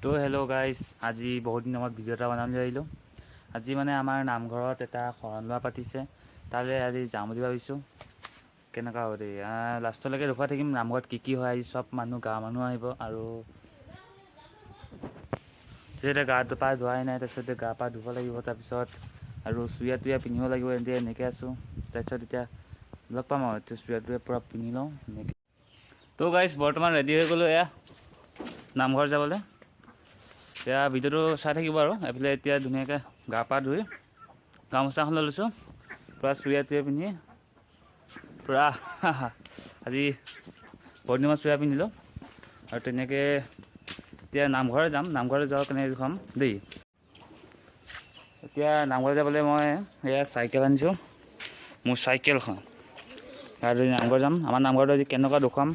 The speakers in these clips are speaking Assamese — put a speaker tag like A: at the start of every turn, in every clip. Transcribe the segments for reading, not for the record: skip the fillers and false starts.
A: তো হেল্ল' গাইজ, আজি বহুত দিনৰ মূৰত ভিডিঅ' এটা বনাবলৈ আহিলোঁ। আজি মানে আমাৰ নামঘৰত এটা শৰণ লোৱা পাতিছে, তালৈ আজি যাম বুলি ভাবিছোঁ। কেনেকুৱা হ'ব দেই, লাষ্টলৈকে দেখুৱাই থাকিম নামঘৰত কি হয়। আজি চব মানুহ, গাঁৱৰ মানুহ আহিব। আৰু তেতিয়া গা পা ধোৱাই নাই, তাৰপিছত গা পা ধুব লাগিব। তাৰপিছত আৰু চুৰিয়া তুৰিয়া পিন্ধিব লাগিব। এনেকৈ আছোঁ। তাৰপিছত এতিয়া লগ পাম আৰু এতিয়া চুৰিয়া তুৰিয়া পূৰা পিন্ধি লওঁ এনেকৈ। তো গাইজ বৰ্তমান ৰেডি হৈ গ'লোঁ এয়া নামঘৰ যাবলৈ। এতিয়া ভিডিঅ'টো চাই থাকিব আৰু এইফালে এতিয়া ধুনীয়াকৈ গা পা ধুই গামোচাখন লৈ লৈছোঁ, পূৰা চুৰিয়া তুৰিয়া পিন্ধি পূৰা আজি বহুত দিনৰ চুৰিয়া পিন্ধিলোঁ। আৰু তেনেকৈ এতিয়া নামঘৰত যাম। নামঘৰত যোৱা কেনেকৈ দেখুৱাম দেই। এতিয়া নামঘৰত যাবলৈ মই এয়া চাইকেল আনিছোঁ, মোৰ চাইকেলখন। আৰু নামঘৰ যাম। আমাৰ নামঘৰটো আজি কেনেকুৱা দেখুৱাম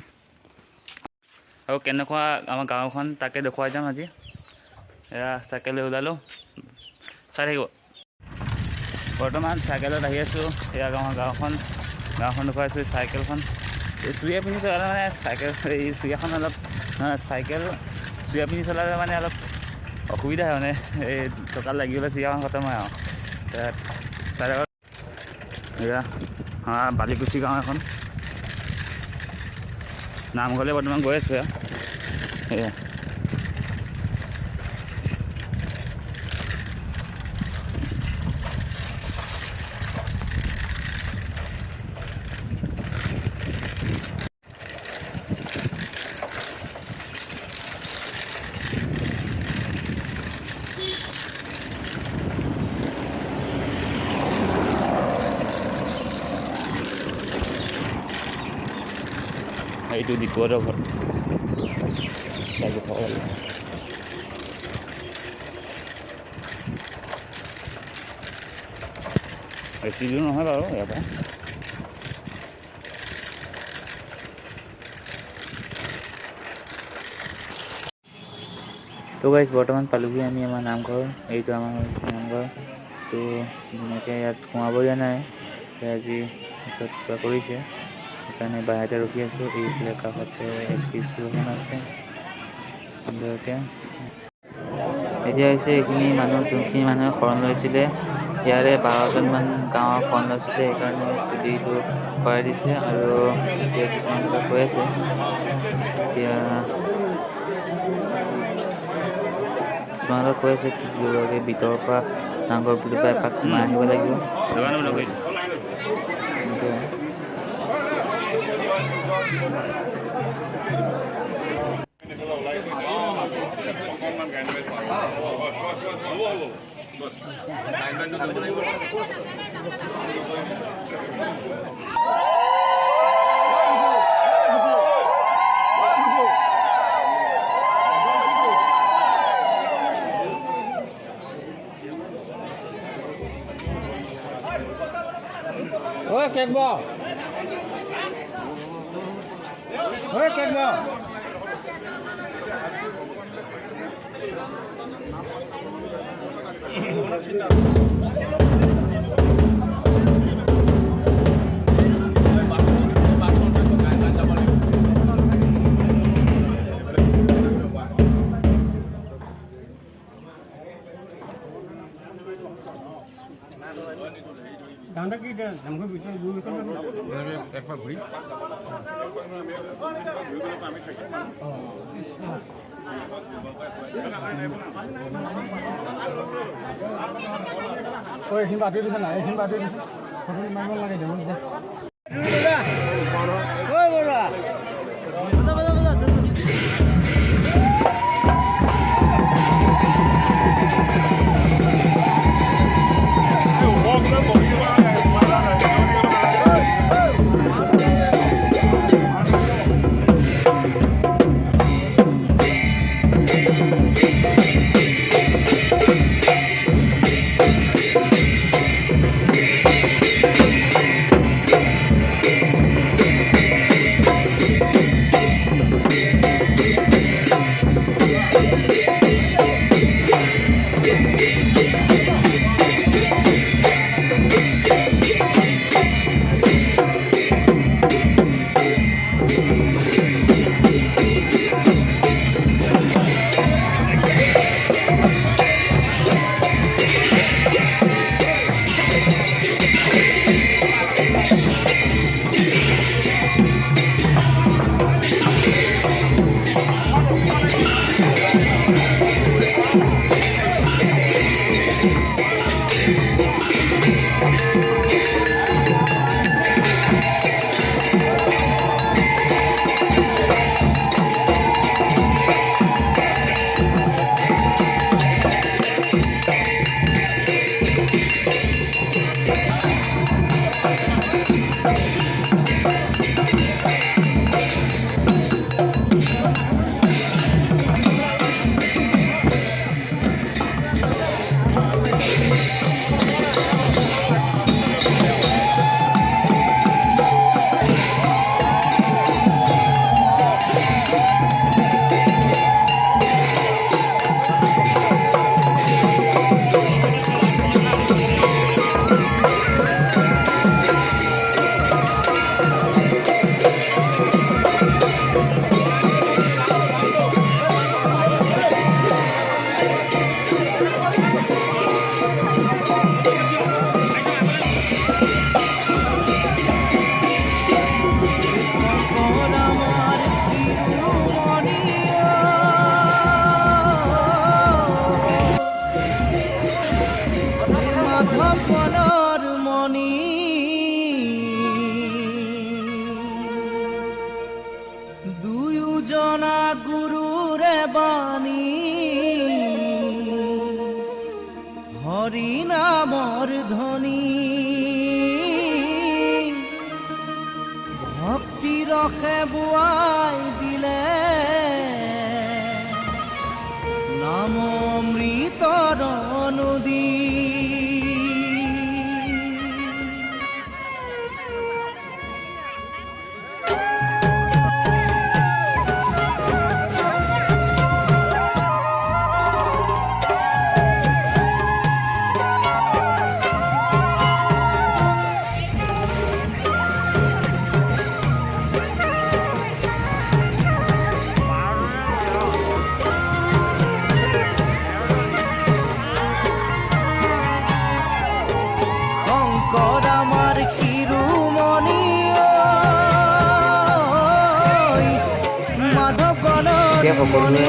A: আৰু কেনেকুৱা আমাৰ গাঁওখন তাকে দেখুৱাই যাম আজি। এয়া চাইকেল ওলালোঁ, চাই থাকিব। বৰ্তমান চাইকেলত আহি আছোঁ। এয়া আমাৰ গাঁওখন দেখুৱাইছোঁ। চাইকেলখন এই চুৰিয়া পিন্ধি চলালে মানে চাইকেল এই চুৰিয়াখন অলপ চাইকেল চুৰিয়া পিন্ধি চলালে মানে অলপ অসুবিধা হয়। মানে এই টকাত লাগিবলৈ চুৰিয়াখন খতম হয় আৰু চাই থাকক। এয়া বালিকুচি গাঁও এখন, নামঘৰলৈ বৰ্তমান গৈ আছোঁ। এয়া এইটো দীপুহঁতৰ ঘৰ। বেছি দূৰ নহয় বাৰু ইয়াৰ পৰা। তো গাইজ বৰ্তমান পালোহি আমি আমাৰ নামঘৰ। এইটো আমাৰ হৈছে নামঘৰ। তো ধুনীয়াকৈ ইয়াত সোমাব দিয়া নাই, আজি পিছত কিবা কৰিছে, সেইকাৰণে বাহিৰতে ৰখি আছোঁ। এইফালে কাষতে এল.পি. স্কুল এখন আছে সুন্দৰকৈ। এতিয়া হৈছে এইখিনি মানুহ, যোনখিনি মানুহে শৰণ লৈছিলে, ইয়াৰে 12জনমান গাঁৱৰ শৰণ লৈছিলে, সেইকাৰণে চুলিটো কৰাই দিছে। আৰু এতিয়া কিছুমান কথা কৈ আছে। এতিয়া কিছুমানে কৈ আছে কি ভিতৰৰ পৰা নামঘৰ বুলি পাই এপাক সোমাই আহিব লাগিব। এনেকৈ
B: কেক ব কেক ব দামটা কি নামঘৰ ভিতৰত গৈ একবাৰ ঘূৰি এইখিনি বাতি দিছে নাই, এইখিনি বাতি দিছে ফটো মাৰিব লাগে দেখোন।
C: বাণী হৰি নামৰ ধ্বনি ভক্তি ৰসে বোৱাই দিলে নাম অমৃতৰ নদী
A: এতিয়া সকলোৱে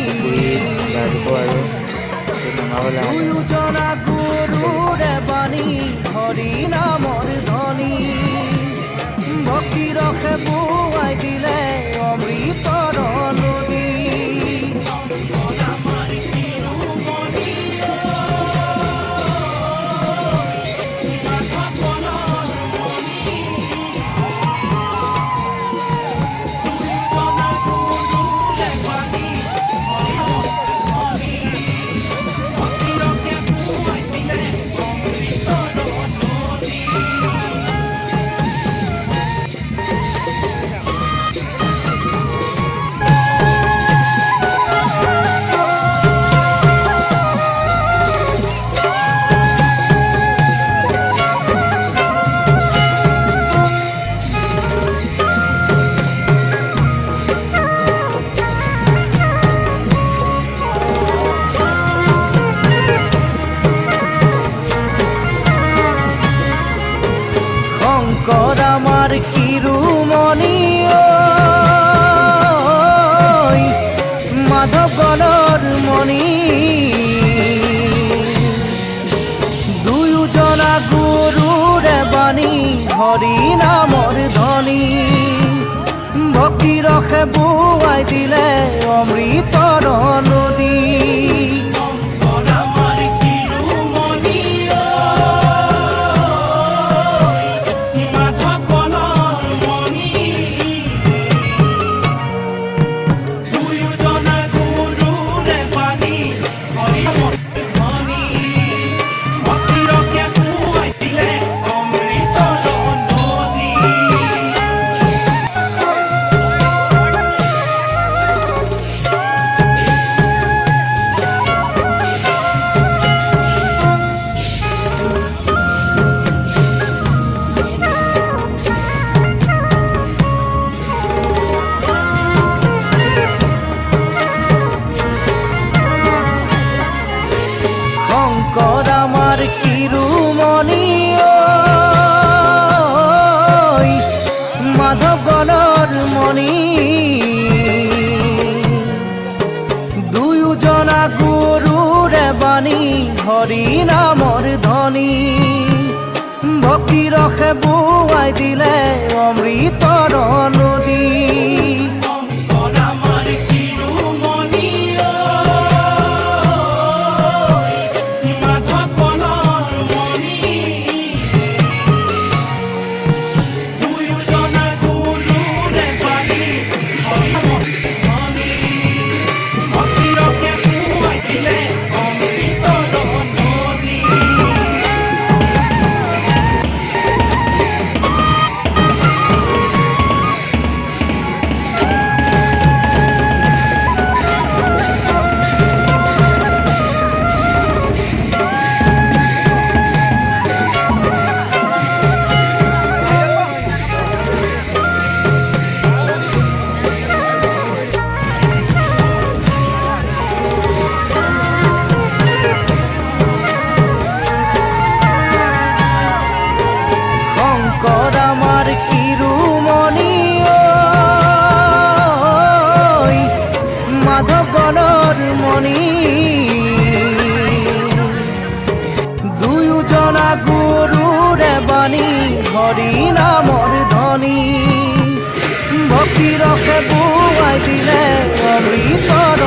A: পুখুৰীত গা ধুব আৰু নমাবলৈ
C: দুয়োজনা গুৰুৰে বাণী হৰি নামৰ ধ্বনি ভক্তি ৰসে বোৱাই দিলে অমৃতৰ নদী শংকৰ আমাৰ শিৰোমণি মাধৱ গণৰ মণি দুয়োজনা গুৰুৰে বাণী হৰি নামৰ ধ্বনি ভক্তি ৰসে বোৱাই দিলে অমৃতৰ নদী শংকৰ আমাৰ শিৰোমণি মাধৱ গণৰ মণি দুয়োজনা গুৰুৰে বাণী হৰি নামৰ ধ্বনি ভক্তি ৰসে বোৱাই দিলে অমৃতৰ নদী মণি দুয়োজনা গুৰুৰে বাণী হৰি নামৰ ধ্বনি ভক্তি ৰসে বোৱাই দিলে অমৃতৰ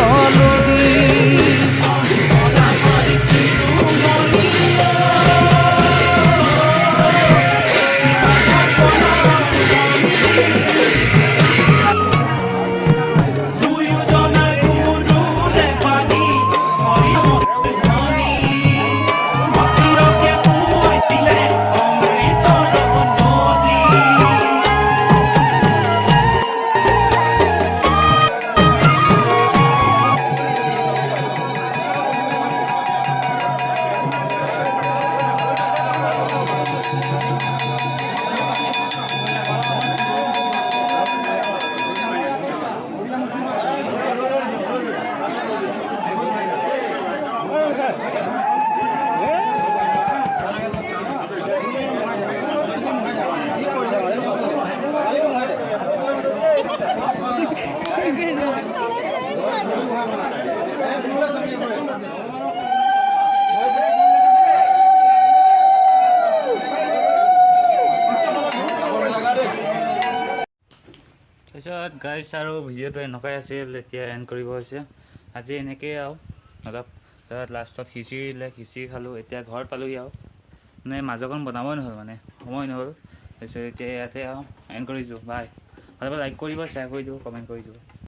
A: গাইছ আৰু ভিডিঅ'টো এনেকুৱাই আছিল, এতিয়া এণ্ড কৰিব হৈছে। আজি এনেকৈয়ে আৰু অলপ লাষ্টত খিচিৰি দিলে, খিচিৰি খালোঁ। এতিয়া ঘৰত পালোঁহি আৰু মানে মাজৰকণ বনাবই নহ'ল, মানে সময় নহ'ল। তাৰপিছত এতিয়া ইয়াতে আৰু এণ্ড কৰিছোঁ। বাই। ভালকৈ লাইক কৰিব, শ্বেয়াৰ কৰি দিব, কমেণ্ট কৰি দিব।